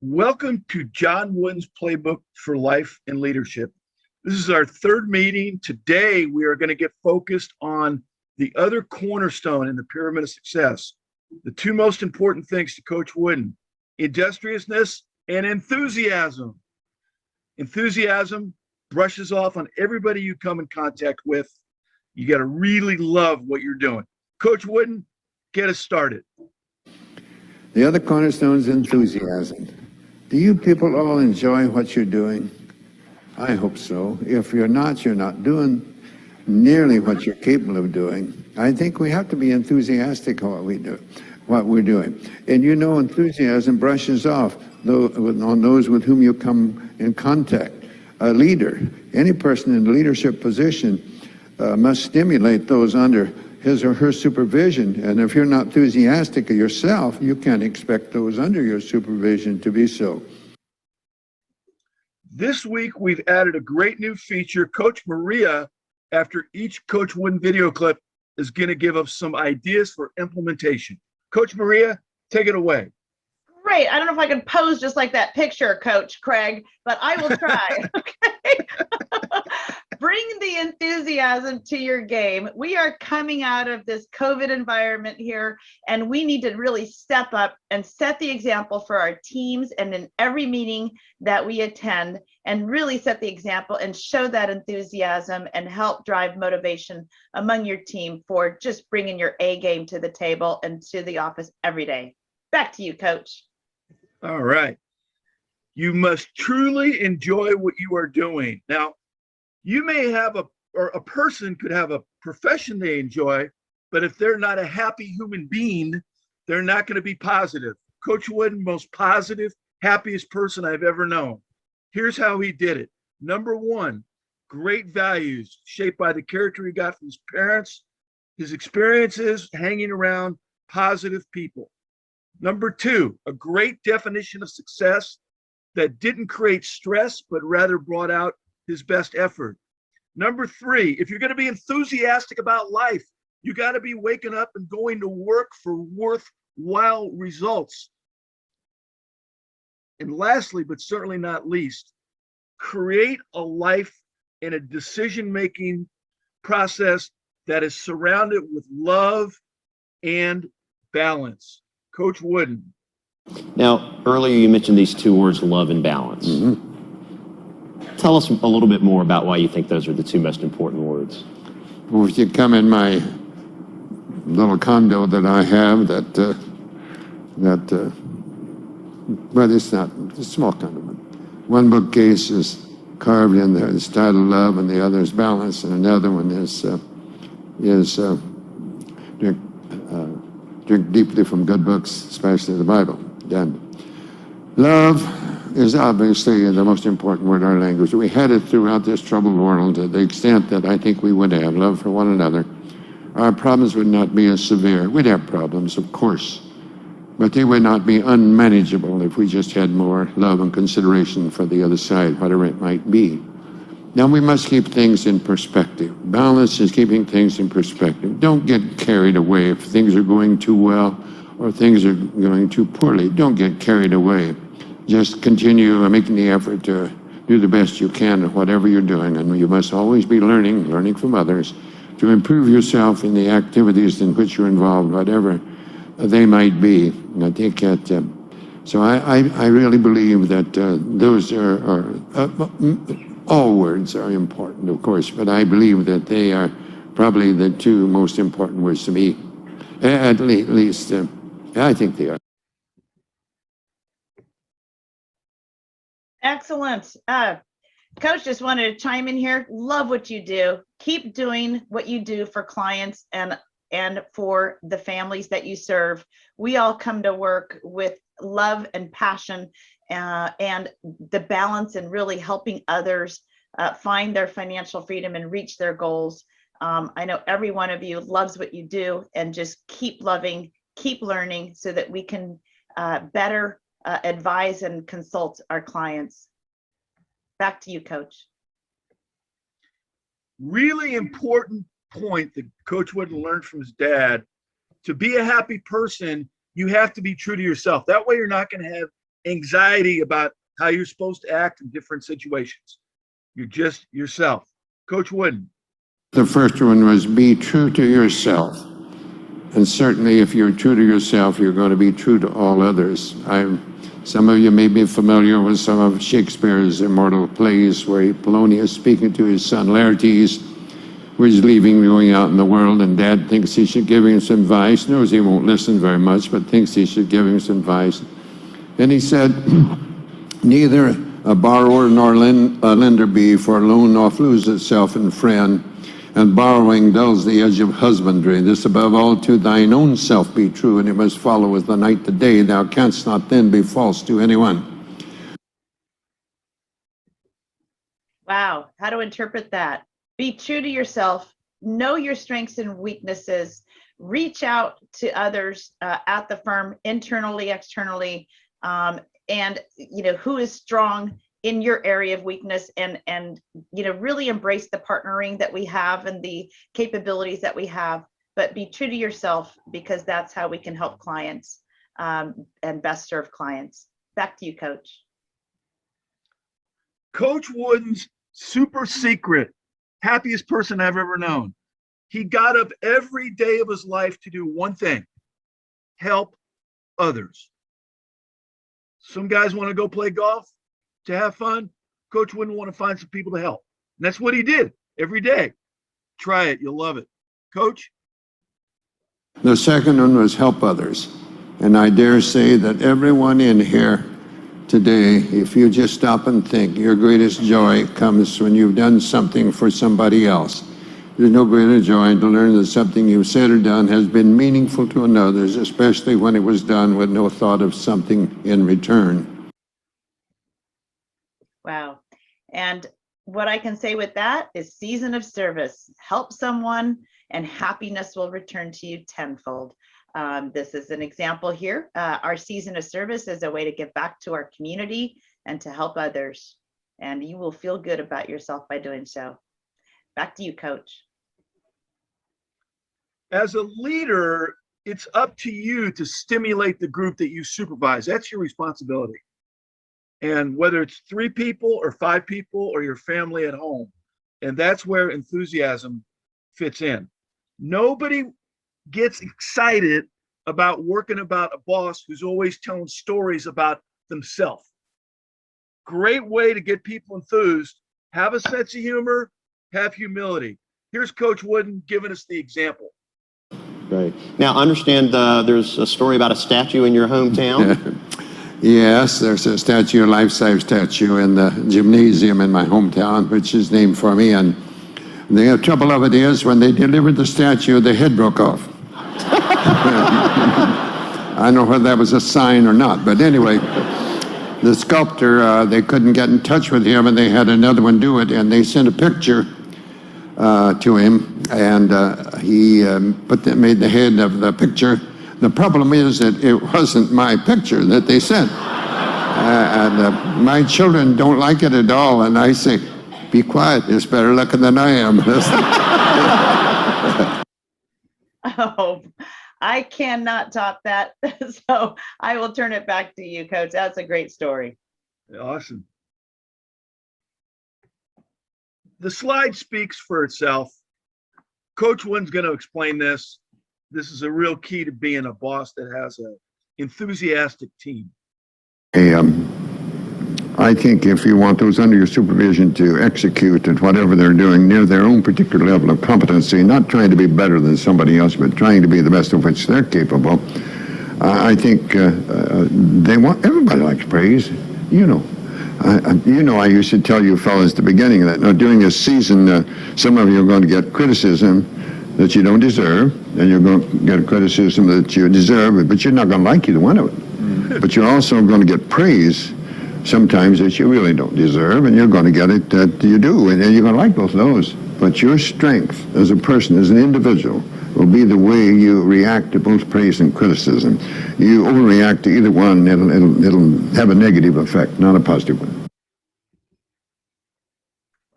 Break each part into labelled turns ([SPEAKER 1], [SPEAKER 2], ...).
[SPEAKER 1] Welcome to John Wooden's Playbook for Life and Leadership. This is our third meeting. Today, we are going to get focused on the other cornerstone in the pyramid of success. The two most important things to Coach Wooden: industriousness and enthusiasm. Enthusiasm brushes off on everybody you come in contact with. You got to really love what you're doing. Coach Wooden, get us started.
[SPEAKER 2] The other cornerstone is enthusiasm. Do you people all enjoy what you're doing? I hope so. If you're not doing nearly what you're capable of doing. I think we have to be enthusiastic about what we're doing. And you know, enthusiasm brushes off on those with whom you come in contact. A leader, any person in a leadership position, must stimulate those under his or her supervision. And if you're not enthusiastic of yourself, you can't expect those under your supervision to be so.
[SPEAKER 1] This week, we've added a great new feature. Coach Maria, after each Coach Wooden video clip, is going to give us some ideas for implementation. Coach Maria, take it away.
[SPEAKER 3] Great. I don't know if I can pose just like that picture, Coach Craig, but I will try. Okay. Bring the enthusiasm to your game. We are coming out of this COVID environment here, and we need to really step up and set the example for our teams and in every meeting that we attend, and really set the example and show that enthusiasm and help drive motivation among your team for just bringing your A game to the table and to the office every day. Back to you, Coach.
[SPEAKER 1] All right. You must truly enjoy what you are doing. Now, you may have a person could have a profession they enjoy, but if they're not a happy human being, they're not going to be positive. Coach Wooden, most positive, happiest person I've ever known. Here's how he did it. Number one, great values shaped by the character he got from his parents, his experiences hanging around positive people. Number two, a great definition of success that didn't create stress, but rather brought out his best effort. Number three, if you're going to be enthusiastic about life, you got to be waking up and going to work for worthwhile results. And lastly, but certainly not least, create a life and a decision-making process that is surrounded with love and balance. Coach Wooden.
[SPEAKER 4] Now, earlier you mentioned these two words, love and balance. Mm-hmm. Tell us a little bit more about why you think those are the two most important words.
[SPEAKER 2] Well, if you come in my little condo that I have, well, it's not, it's a small condo. One bookcase is carved in there, it's titled Love, and the other is Balance, and another one is drink deeply from good books, especially the Bible. And love is obviously the most important word in our language. We had it throughout this troubled world to the extent that I think we would have love for one another. Our problems would not be as severe. We'd have problems, of course, but they would not be unmanageable if we just had more love and consideration for the other side, whatever it might be. Now, we must keep things in perspective. Balance is keeping things in perspective. Don't get carried away if things are going too well or things are going too poorly. Don't get carried away. Just continue making the effort to do the best you can at whatever you're doing. And you must always be learning from others, to improve yourself in the activities in which you're involved, whatever they might be. And I think that, so I really believe that those are all words are important, of course, but I believe that they are probably the two most important words to me. At least, I think they are.
[SPEAKER 3] Excellent. Coach, just wanted to chime in here. Love what you do. Keep doing what you do for clients and for the families that you serve. We all come to work with love and passion and the balance and really helping others find their financial freedom and reach their goals. I know every one of you loves what you do, and just keep loving, keep learning so that we can better advise and consult our clients. Back to you, Coach.
[SPEAKER 1] Really important point that Coach Wooden learned from his dad. To be a happy person, you have to be true to yourself. That way you're not going to have anxiety about how you're supposed to act in different situations. You're just yourself. Coach Wooden.
[SPEAKER 2] The first one was be true to yourself. And certainly if you're true to yourself, you're going to be true to all others. Some of you may be familiar with some of Shakespeare's immortal plays where Polonius is speaking to his son Laertes, who is leaving, going out in the world, and Dad thinks he should give him some advice, knows he won't listen very much, but thinks he should give him some advice. And he said, neither a borrower nor a lender be, for a loan oft lose itself in friend, and borrowing dulls the edge of husbandry. This above all to thine own self be true, and it must follow as the night the day. Thou canst not then be false to anyone.
[SPEAKER 3] Wow, how to interpret that. Be true to yourself, know your strengths and weaknesses, reach out to others at the firm, internally, externally, and who is strong in your area of weakness, and really embrace the partnering that we have and the capabilities that we have, but be true to yourself, because that's how we can help clients and best serve clients. Back to you, Coach.
[SPEAKER 1] Coach Wooden's super secret, happiest person I've ever known. He got up every day of his life to do one thing: help others. Some guys want to go play golf to have fun. Coach Wooden want to find some people to help. And that's what he did every day. Try it. You'll love it. Coach?
[SPEAKER 2] The second one was help others. And I dare say that everyone in here today, if you just stop and think, your greatest joy comes when you've done something for somebody else. There's no greater joy to learn that something you've said or done has been meaningful to another, especially when it was done with no thought of something in return.
[SPEAKER 3] Wow. And what I can say with that is season of service. Help someone and happiness will return to you tenfold. This is an example here. Our season of service is a way to give back to our community and to help others. And you will feel good about yourself by doing so. Back to you, Coach.
[SPEAKER 1] As a leader, it's up to you to stimulate the group that you supervise. That's your responsibility. And whether it's 3 people or 5 people or your family at home, and that's where enthusiasm fits in. Nobody gets excited about working about a boss who's always telling stories about themselves. Great way to get people enthused. Have a sense of humor, have humility. Here's Coach Wooden giving us the example.
[SPEAKER 4] Right. Now, I understand there's a story about a statue in your hometown.
[SPEAKER 2] Yes, there's a statue, a life-size statue in the gymnasium in my hometown, which is named for me. And the trouble of it is, when they delivered the statue, the head broke off. I don't know whether that was a sign or not, but anyway, the sculptor, they couldn't get in touch with him, and they had another one do it, and they sent a picture to him, and he made the head of the picture. The problem is that it wasn't my picture that they sent. And my children don't like it at all, and I say, be quiet, it's better looking than I am.
[SPEAKER 3] Oh, I cannot top that. So I will turn it back to you, Coach. That's a great story.
[SPEAKER 1] Awesome. The slide speaks for itself. Coach Wooden's going to explain this. This is a real key to being a boss that has an enthusiastic team.
[SPEAKER 2] Hey, I think if you want those under your supervision to execute at whatever they're doing near their own particular level of competency, not trying to be better than somebody else, but trying to be the best of which they're capable, I think they want, everybody likes praise, you know. I used to tell you fellas at the beginning that during this season, some of you are going to get criticism that you don't deserve, and you're going to get criticism that you deserve, but you're not going to like either one of it. But you're also going to get praise sometimes that you really don't deserve, and you're going to get it that you do, and you're going to like both of those. But your strength as a person, as an individual, will be the way you react to both praise and criticism. You overreact to either one, it'll have a negative effect, not a positive one.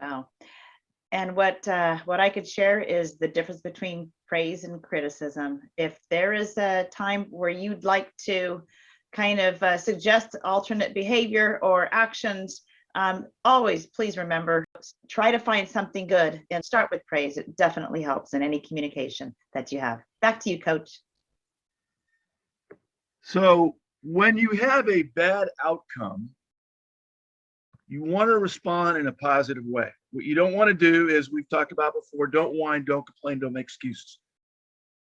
[SPEAKER 3] Wow. And what I could share is the difference between praise and criticism. If there is a time where you'd like to kind of suggest alternate behavior or actions, always please remember, try to find something good and start with praise. It definitely helps in any communication that you have. Back to you, Coach.
[SPEAKER 1] So when you have a bad outcome, you want to respond in a positive way. What you don't want to do is, we've talked about before, don't whine, don't complain, don't make excuses.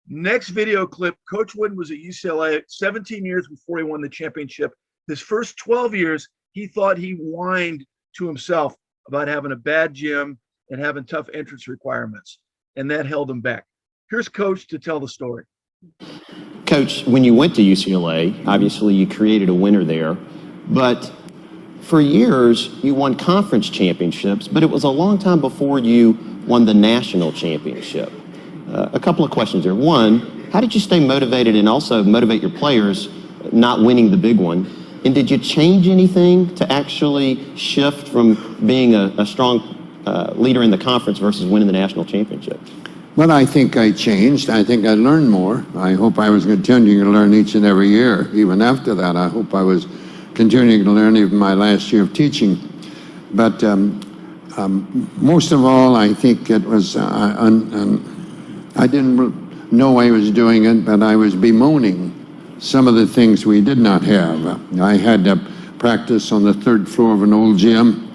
[SPEAKER 1] Next video clip, Coach Wooden was at UCLA 17 years before he won the championship. His first 12 years, he thought he whined to himself about having a bad gym and having tough entrance requirements, and that held him back. Here's Coach to tell the story.
[SPEAKER 4] Coach, when you went to UCLA, obviously you created a winner there, but for years you won conference championships, but it was a long time before you won the national championship. A couple of questions there. One, how did you stay motivated and also motivate your players not winning the big one? And did you change anything to actually shift from being a strong leader in the conference versus winning the national championship?
[SPEAKER 2] Well, I think I changed. I think I learned more. I hope I was continuing to learn each and every year. Even after that, I hope I was continuing to learn even my last year of teaching. But most of all, I think it was, I didn't know I was doing it, but I was bemoaning some of the things we did not have. I had to practice on the third floor of an old gym,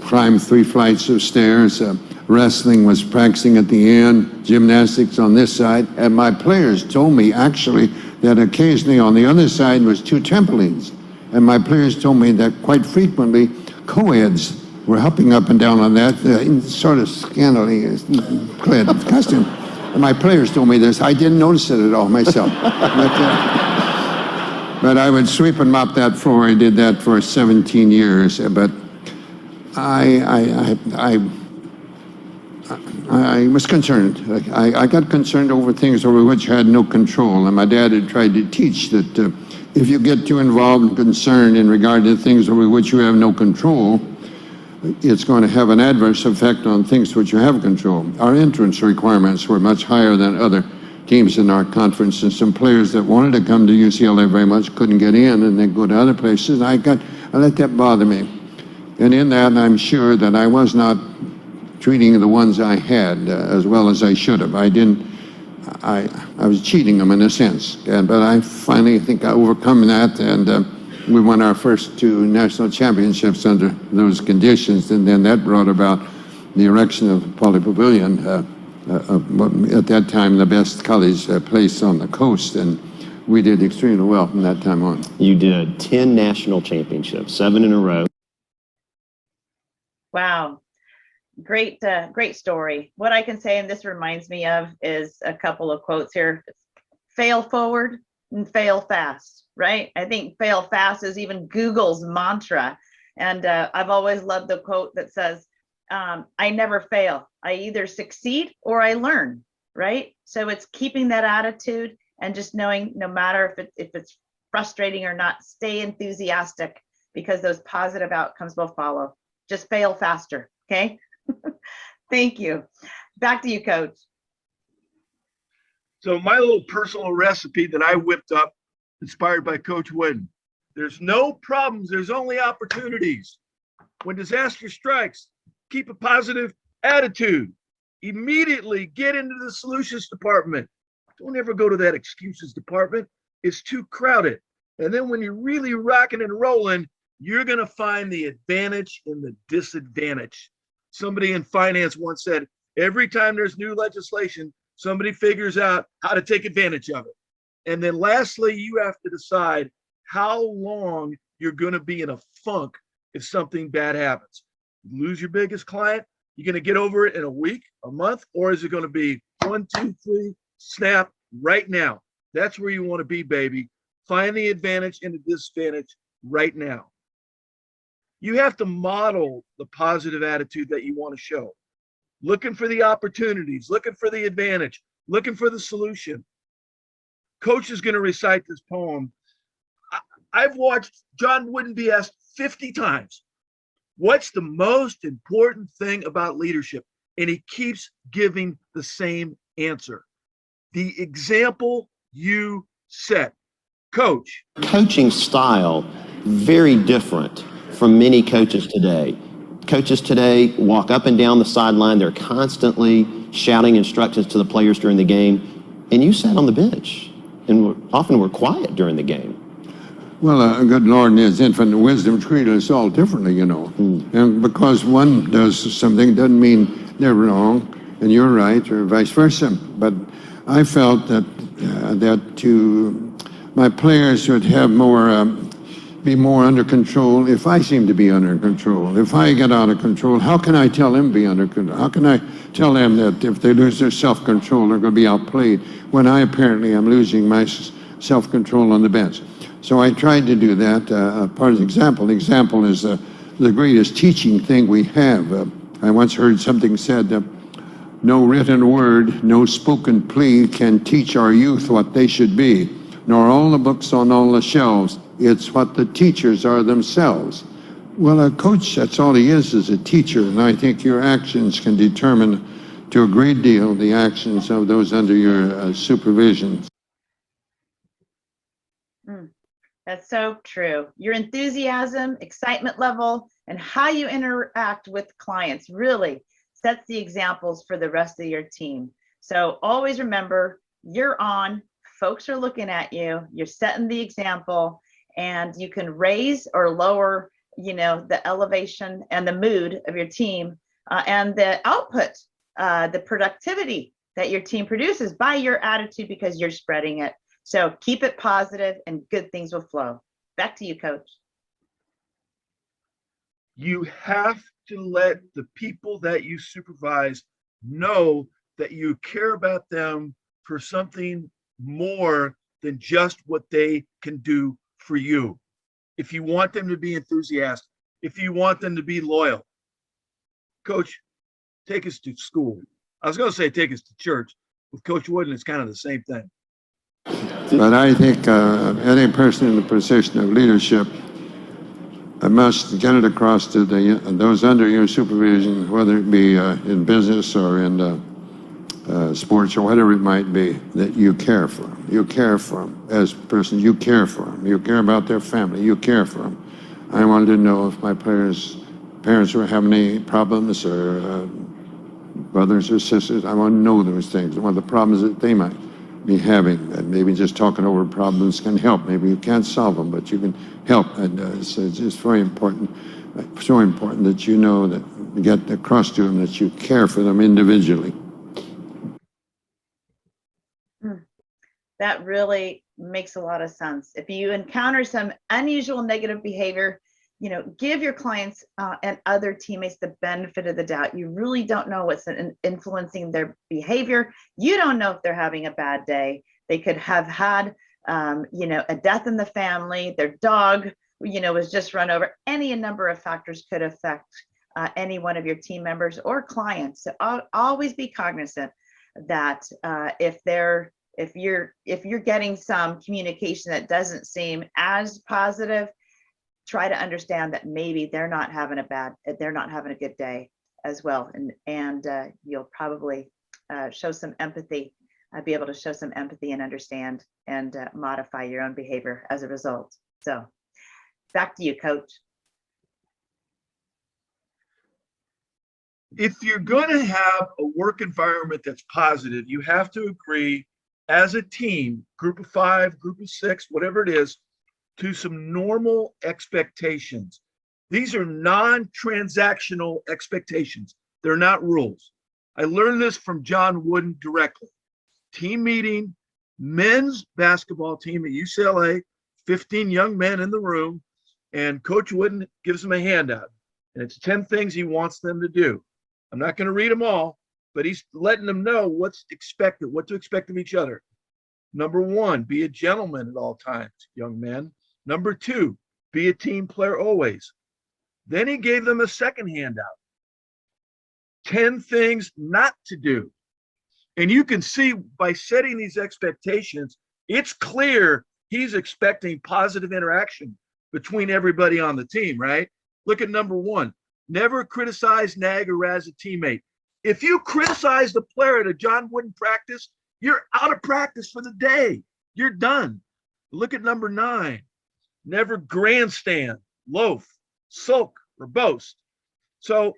[SPEAKER 2] climb 3 flights of stairs. Wrestling was practicing at the end, gymnastics on this side, and my players told me actually that occasionally on the other side was 2 trampolines, and my players told me that quite frequently co-eds were hopping up and down on that sort of scantily clad costume. And my players told me this. I didn't notice it at all myself. But I would sweep and mop that floor. I did that for 17 years. But I was concerned. I got concerned over things over which I had no control. And my dad had tried to teach that if you get too involved and concerned in regard to things over which you have no control, it's going to have an adverse effect on things which you have control. Our entrance requirements were much higher than other teams in our conference, and some players that wanted to come to UCLA very much couldn't get in, and they'd go to other places. I let that bother me. And in that, I'm sure that I was not treating the ones I had as well as I should have. I was cheating them in a sense. But I finally think I overcome that, and we won our first 2 national championships under those conditions, and then that brought about the erection of Pauley Pavilion, at that time the best college place on the coast, and we did extremely well from that time on.
[SPEAKER 4] You did 10 national championships, 7 in a row.
[SPEAKER 3] Wow. Great, great story. What I can say, and this reminds me of, is a couple of quotes here. Fail forward and fail fast, right? I think fail fast is even Google's mantra. And I've always loved the quote that says, I never fail. I either succeed or I learn, right? So it's keeping that attitude and just knowing, no matter if it's frustrating or not, stay enthusiastic, because those positive outcomes will follow. Just fail faster, okay? Thank you. Back to you, Coach.
[SPEAKER 1] So my little personal recipe that I whipped up, inspired by Coach Wooden. There's no problems, there's only opportunities. When disaster strikes, keep a positive attitude. Immediately get into the solutions department. Don't ever go to that excuses department. It's too crowded. And then when you're really rocking and rolling, you're going to find the advantage in the disadvantage. Somebody in finance once said, every time there's new legislation, somebody figures out how to take advantage of it. And then lastly, you have to decide how long you're going to be in a funk if something bad happens. You lose your biggest client, you're going to get over it in a week, a month, or is it going to be 1, 2, 3, snap right now? That's where you want to be, baby. Find the advantage and the disadvantage right now. You have to model the positive attitude that you want to show. Looking for the opportunities, looking for the advantage, looking for the solution. Coach is going to recite this poem. I've watched John Wooden be asked 50 times, what's the most important thing about leadership? And he keeps giving the same answer. The example you set. Coach,
[SPEAKER 4] Coaching style, very different from many coaches today. Coaches today walk up and down the sideline. They're constantly shouting instructions to the players during the game. And you sat on the bench and often were quiet during the game.
[SPEAKER 2] Well, a good Lord in His infinite wisdom treated us all differently, you know. And because one does something doesn't mean they're wrong and you're right, or vice versa. But I felt that my players should have be more under control. If I seem to be under control, if I get out of control, how can I tell them to be under control? How can I tell them that if they lose their self-control, they're going to be outplayed when I apparently am losing my self-control on the bench? So I tried to do that. Part of the example. The example is the greatest teaching thing we have. I once heard something said, no written word, no spoken plea can teach our youth what they should be, nor all the books on all the shelves. It's what the teachers are themselves. Well, a coach, that's all he is a teacher, and I think your actions can determine to a great deal the actions of those under your supervision.
[SPEAKER 3] That's so true. Your enthusiasm, excitement level, and how you interact with clients really sets the examples for the rest of your team. So always remember, you're on, folks are looking at you, you're setting the example, and you can raise or lower, the elevation and the mood of your team and the output, the productivity that your team produces by your attitude because you're spreading it. So keep it positive and good things will flow. Back to you, Coach.
[SPEAKER 1] you have to let the people that you supervise know that you care about them for something more than just what they can do for you. If you want them to be enthusiastic, if you want them to be loyal, Coach, take us to school. I was going to say take us to church. With Coach Wooden, it's kind of the same thing.
[SPEAKER 2] But I think any person in the position of leadership must get it across to those under your supervision, whether it be in business or in sports or whatever it might be, that you care for them. You care for them as a person. You care for them. You care about their family. You care for them. I wanted to know if my parents were having any problems or brothers or sisters. I want to know those things. What are the problems that they might be having? And maybe just talking over problems can help. Maybe you can't solve them, but you can help. And so it's just very important, so important that you know that you get across to them that you care for them individually.
[SPEAKER 3] That really makes a lot of sense. If you encounter some unusual negative behavior, give your clients and other teammates the benefit of the doubt. You really don't know what's influencing their behavior. You don't know if they're having a bad day. They could have had, a death in the family. Their dog, was just run over. Any number of factors could affect any one of your team members or clients. So always be cognizant that if you're getting some communication that doesn't seem as positive, try to understand that maybe they're not having a good day as well, and you'll probably show some empathy, be able to show some empathy and understand and modify your own behavior as a result. So back to you, Coach.
[SPEAKER 1] If you're going to have a work environment that's positive, you have to agree as a team, group of 5, group of 6, whatever it is, to some normal expectations. These are non-transactional expectations. They're not rules. I learned this from John Wooden directly. Team meeting, men's basketball team at UCLA, 15 young men in the room, and Coach Wooden gives them a handout. And it's 10 things he wants them to do. I'm not going to read them all, but he's letting them know what's expected, what to expect of each other. Number 1, be a gentleman at all times, young men. Number 2, be a team player always. Then he gave them a second handout. 10 things not to do. And you can see by setting these expectations, it's clear he's expecting positive interaction between everybody on the team, right? Look at number 1, never criticize, nag, or razz a teammate. If you criticize the player at a John Wooden practice, you're out of practice for the day. You're done. Look at number 9. Never grandstand, loaf, sulk, or boast. So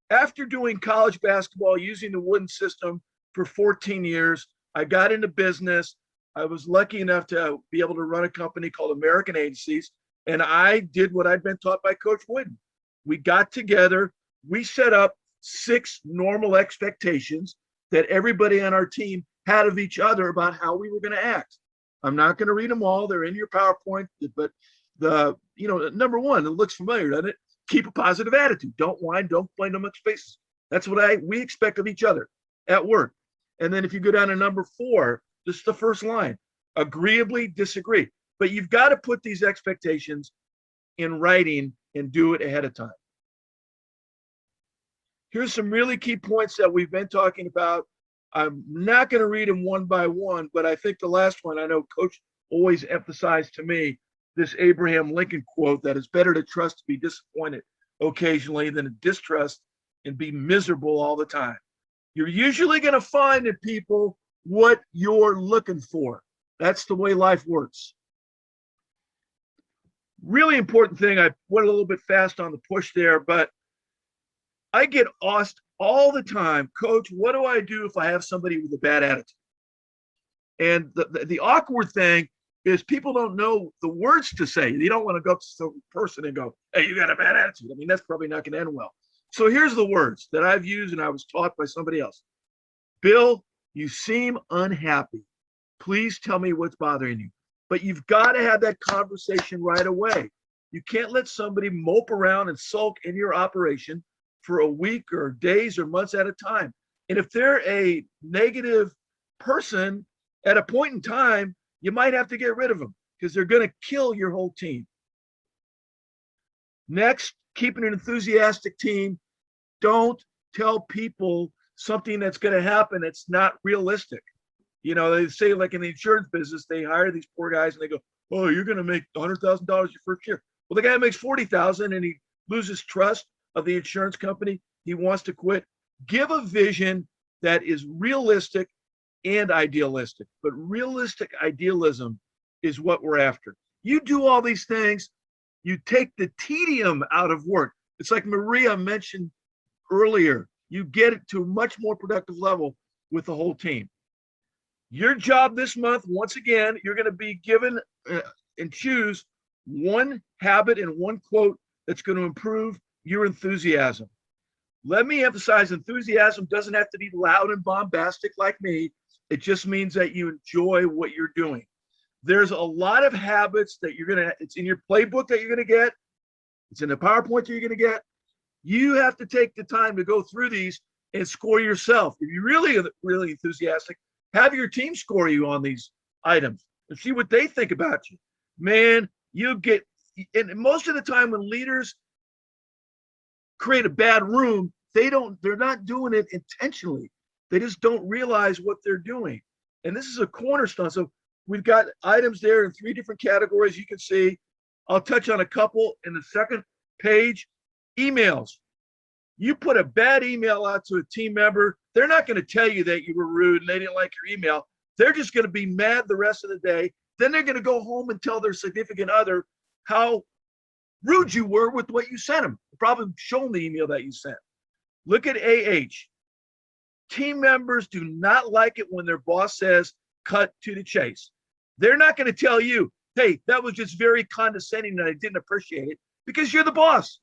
[SPEAKER 1] after doing college basketball using the wooden system for 14 years, I got into business. I was lucky enough to be able to run a company called American Agencies, and I did what I'd been taught by Coach Wooden. We got together, we set up 6 normal expectations that everybody on our team had of each other about how we were going to act. I'm not going to read them all. They're in your PowerPoint, but number 1, it looks familiar, doesn't it? Keep a positive attitude. Don't whine, don't complain, no much faces. That's what we expect of each other at work. And then if you go down to number 4, this is the first line, agreeably disagree. But you've got to put these expectations in writing and do it ahead of time. Here's some really key points that we've been talking about. I'm not going to read them one by one, but I think the last one, I know Coach always emphasized to me this Abraham Lincoln quote that it's better to trust to be disappointed occasionally than to distrust and be miserable all the time. You're usually going to find in people what you're looking for. That's the way life works. Really important thing, I went a little bit fast on the push there, but I get asked all the time, Coach, what do I do if I have somebody with a bad attitude? And the awkward thing is people don't know the words to say. You don't want to go up to some person and go, hey, you got a bad attitude. I mean, that's probably not going to end well. So here's the words that I've used and I was taught by somebody else. Bill, you seem unhappy. Please tell me what's bothering you. But you've got to have that conversation right away. You can't let somebody mope around and sulk in your operation for a week or days or months at a time. And if they're a negative person at a point in time, you might have to get rid of them because they're going to kill your whole team. Next, keeping an enthusiastic team. Don't tell people something that's going to happen that's not realistic. You know, they say like in the insurance business, they hire these poor guys and they go, oh, you're going to make $100,000 your first year. Well, the guy makes $40,000 and he loses trust of the insurance company. He wants to quit. Give a vision that is realistic and idealistic, but realistic idealism is what we're after. You do all these things, you take the tedium out of work. It's like Maria mentioned earlier, you get it to a much more productive level with the whole team. Your job this month, once again, you're going to be given and choose one habit and one quote that's going to improve your enthusiasm. Let me emphasize, enthusiasm doesn't have to be loud and bombastic like me. It just means that you enjoy what you're doing. There's a lot of habits that it's in your playbook that you're going to get. It's in the PowerPoint that you're going to get. You have to take the time to go through these and score yourself. If you're really enthusiastic, have your team score you on these items and see what they think about you. Man, and most of the time when leaders create a bad room, they're not doing it intentionally. They just don't realize what they're doing. And this is a cornerstone. So we've got items there in 3 different categories. You can see, I'll touch on a couple in the second page. Emails. You put a bad email out to a team member, they're not going to tell you that you were rude and they didn't like your email. They're just going to be mad the rest of the day. Then they're going to go home and tell their significant other how rude you were with what you sent them. Probably show them the email that you sent. Look at AH. Team members do not like it when their boss says, cut to the chase. They're not going to tell you, hey, that was just very condescending and I didn't appreciate it, because you're the boss.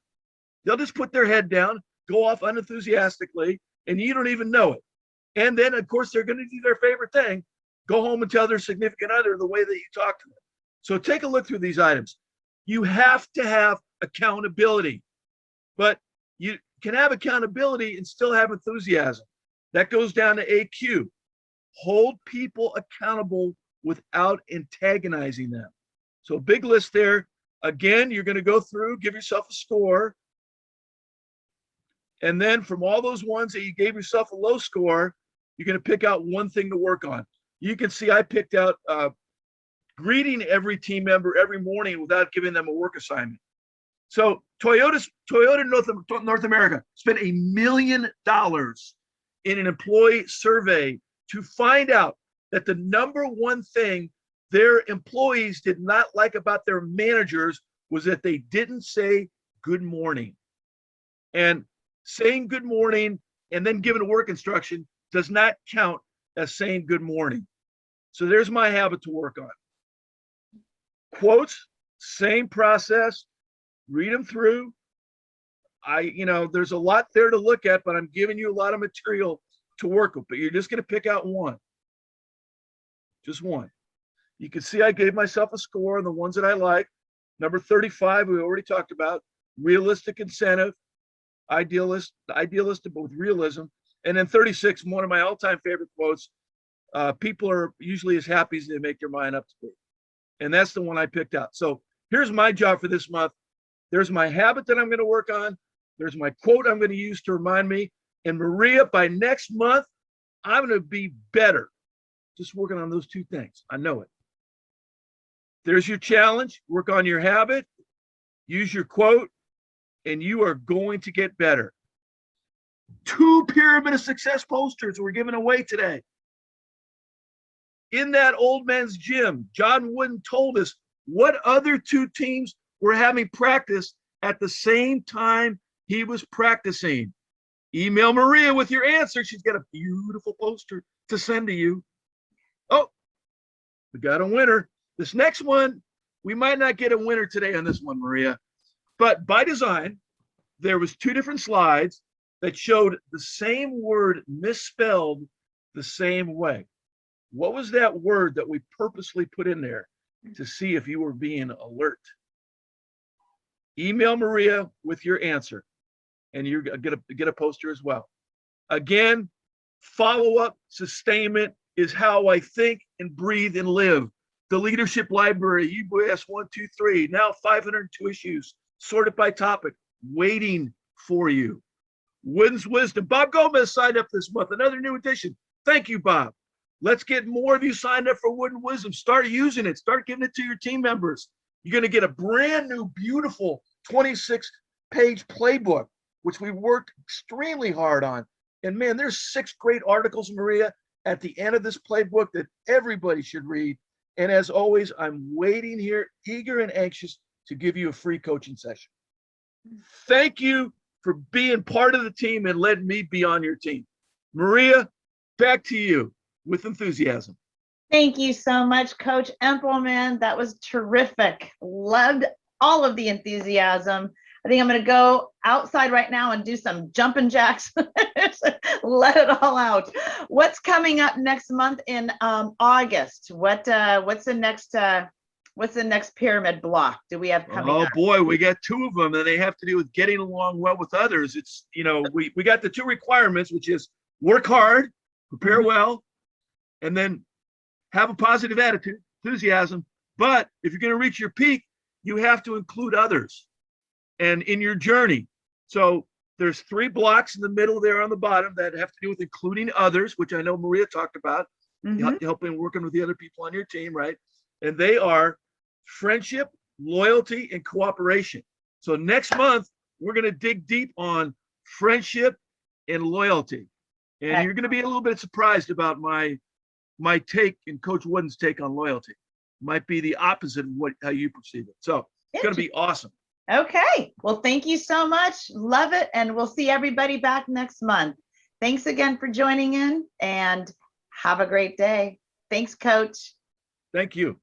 [SPEAKER 1] They'll just put their head down, go off unenthusiastically, and you don't even know it. And then, of course, they're going to do their favorite thing, go home and tell their significant other the way that you talk to them. So take a look through these items. You have to have accountability, but you can have accountability and still have enthusiasm. That goes down to AQ. Hold people accountable without antagonizing them. So big list there. Again, you're going to go through, give yourself a score. And then from all those ones that you gave yourself a low score, you're going to pick out one thing to work on. You can see I picked out greeting every team member every morning without giving them a work assignment. So Toyota North America spent $1 million in an employee survey to find out that the number one thing their employees did not like about their managers was that they didn't say good morning. And saying good morning and then giving a work instruction does not count as saying good morning. So there's my habit to work on. Quotes, same process, read them through. There's a lot there to look at, but I'm giving you a lot of material to work with, but you're just going to pick out one. Just one. You can see I gave myself a score on the ones that I like. Number 35, we already talked about. Realistic incentive, idealistic, but with realism. And then 36, one of my all-time favorite quotes, people are usually as happy as they make their mind up to be. And that's the one I picked out. So here's my job for this month. There's my habit that I'm going to work on. There's my quote I'm going to use to remind me. And Maria, by next month, I'm going to be better. Just working on those two things. I know it. There's your challenge. Work on your habit. Use your quote, and you are going to get better. 2 Pyramid of Success posters we're giving away today. In that old man's gym, John Wooden told us what other 2 teams were having practice at the same time he was practicing. Email Maria with your answer. She's got a beautiful poster to send to you. Oh, we got a winner. This next one, we might not get a winner today on this one, Maria, but by design, there was 2 different slides that showed the same word misspelled the same way. What was that word that we purposely put in there to see if you were being alert? Email Maria with your answer, and you're going to get a poster as well. Again, follow-up sustainment is how I think and breathe and live. The Leadership Library, UBS 123, now 502 issues, sorted by topic, waiting for you. Wooden's Wisdom. Bob Gomez signed up this month, another new edition. Thank you, Bob. Let's get more of you signed up for Wooden Wisdom. Start using it. Start giving it to your team members. You're going to get a brand new, beautiful 26-page playbook, which we worked extremely hard on. And man, there's 6 great articles, Maria, at the end of this playbook that everybody should read. And as always, I'm waiting here, eager and anxious to give you a free coaching session. Thank you for being part of the team and letting me be on your team. Maria, back to you with enthusiasm.
[SPEAKER 3] Thank you so much, Coach Empelman. That was terrific. Loved all of the enthusiasm. I think I'm going to go outside right now and do some jumping jacks. Let it all out. What's coming up next month in August? What's the next pyramid block do we have coming up?
[SPEAKER 1] Oh boy, we got 2 of them, and they have to do with getting along well with others. It's, we got the 2 requirements, which is work hard, prepare well, and then have a positive attitude, enthusiasm. But if you're going to reach your peak, you have to include others and in your journey. So there's 3 blocks in the middle there on the bottom that have to do with including others, which I know Maria talked about, helping working with the other people on your team, right? And they are friendship, loyalty, and cooperation. So next month, we're going to dig deep on friendship and loyalty. And you're going to be a little bit surprised about my take and Coach Wooden's take on loyalty. Might be the opposite of how you perceive it. So it's going to be awesome.
[SPEAKER 3] Okay. Well, thank you so much. Love it. And we'll see everybody back next month. Thanks again for joining in, and have a great day. Thanks, Coach.
[SPEAKER 1] Thank you.